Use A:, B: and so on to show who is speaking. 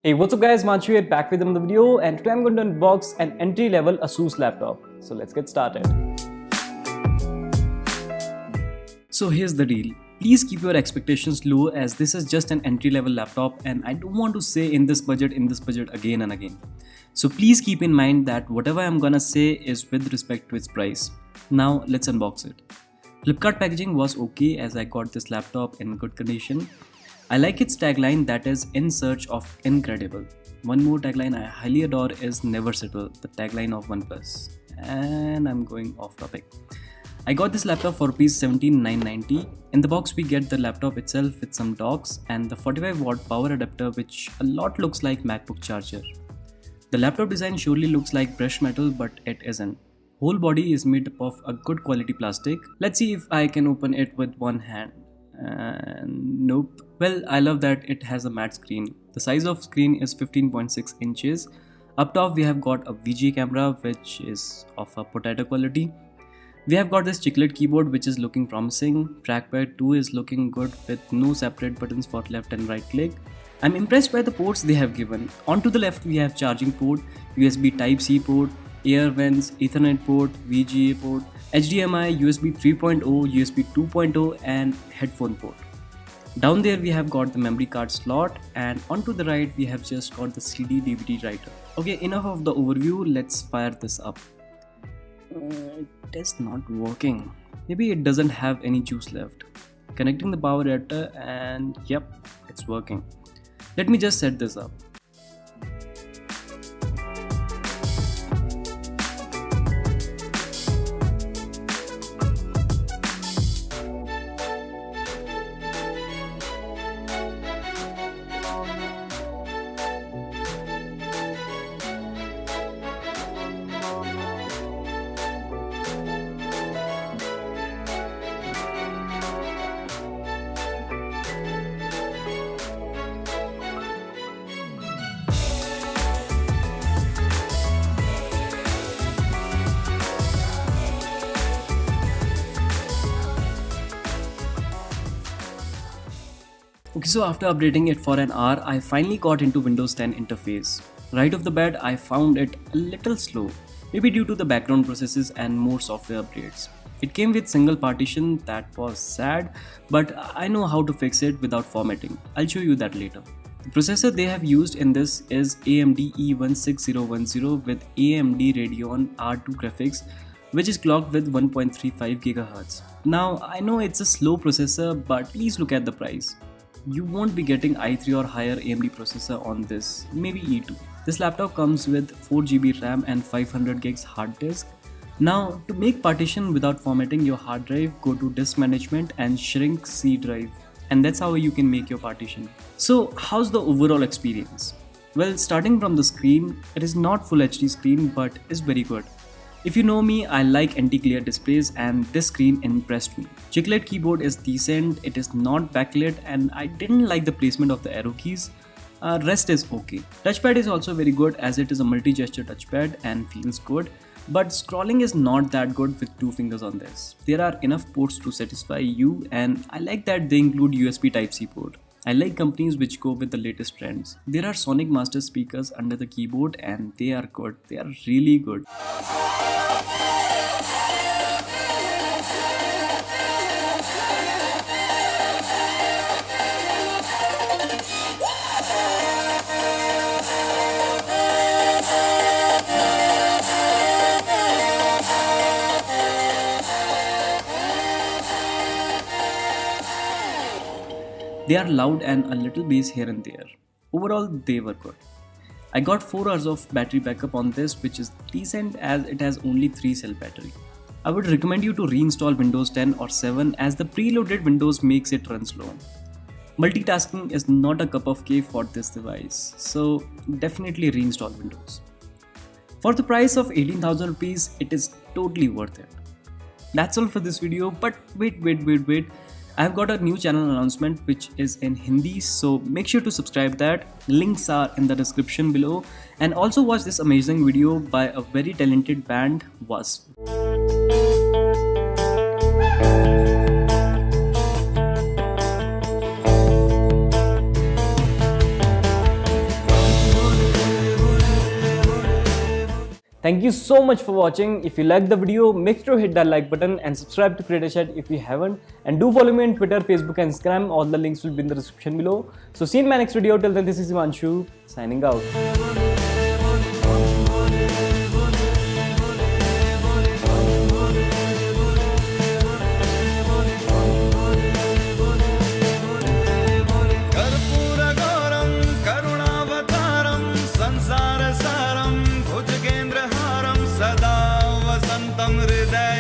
A: Hey, what's up guys, Himanshu here back with another video, and today I'm going to unbox an entry-level Asus laptop. So let's get started. So here's the deal. Please keep your expectations low as this is just an entry-level laptop and I don't want to say in this budget again and again. So please keep in mind that whatever I'm gonna say is with respect to its price. Now let's unbox it. Flipkart packaging was okay as I got this laptop in good condition. I like its tagline that is in search of incredible. One more tagline I highly adore is never settle, the tagline of OnePlus. And I'm going off topic. I got this laptop for Rs 17,990. In the box we get the laptop itself with some docks and the 45-watt power adapter which a lot looks like MacBook charger. The laptop design surely looks like brushed metal but it isn't. Whole body is made up of a good quality plastic. Let's see if I can open it with one hand. Nope. Well, I love that it has a matte screen. The size of screen is 15.6 inches. Up top we have got a VGA camera which is of a potato quality. We have got this chiclet keyboard which is looking promising. Trackpad too is looking good with no separate buttons for left and right click. I'm impressed by the ports they have given. On to the left we have charging port, USB Type-C port, air vents, Ethernet port, VGA port, HDMI, USB 3.0, USB 2.0 and headphone port. Down there we have got the memory card slot and onto the right we have just got the CD DVD writer. Okay, enough of the overview, let's fire this up. It is not working. Maybe it doesn't have any juice left. Connecting the power adapter and yep, it's working. Let me just set this up. Okay, so after updating it for an hour, I finally got into Windows 10 interface. Right off the bat, I found it a little slow, maybe due to the background processes and more software updates. It came with single partition, that was sad, but I know how to fix it without formatting. I'll show you that later. The processor they have used in this is AMD E16010 with AMD Radeon R2 graphics, which is clocked with 1.35 GHz. Now, I know it's a slow processor, but please look at the price. You won't be getting i3 or higher AMD processor on this, maybe E2. This laptop comes with 4GB RAM and 500GB hard disk. Now, to make partition without formatting your hard drive, go to disk management and shrink C drive. And that's how you can make your partition. So, how's the overall experience? Well, starting from the screen, it is not full HD screen but is very good. If you know me, I like anti-glare displays and this screen impressed me. Chiclet keyboard is decent, it is not backlit and I didn't like the placement of the arrow keys. Rest is okay. Touchpad is also very good as it is a multi-gesture touchpad and feels good. But scrolling is not that good with two fingers on this. There are enough ports to satisfy you and I like that they include USB Type-C port. I like companies which go with the latest trends. There are Sonic Master speakers under the keyboard and they are good. They are really good. They are loud and a little bass here and there. Overall, they were good. I got 4 hours of battery backup on this, which is decent as it has only 3 cell battery. I would recommend you to reinstall Windows 10 or 7 as the preloaded Windows makes it run slow. Multitasking is not a cup of tea for this device, so definitely reinstall Windows. For the price of 18,000 rupees, it is totally worth it. That's all for this video, but wait. I've got a new channel announcement which is in Hindi, so make sure to subscribe that. Links are in the description below and also watch this amazing video by a very talented band, Wasp. Thank you so much for watching. If you liked the video, make sure to hit that like button and subscribe to CreatorShed if you haven't. And do follow me on Twitter, Facebook and Instagram. All the links will be in the description below. So see you in my next video. Till then, this is Himanshu signing out.
B: संसारसारं भुजगेन्द्रहारं सदा वसन्तं हृदय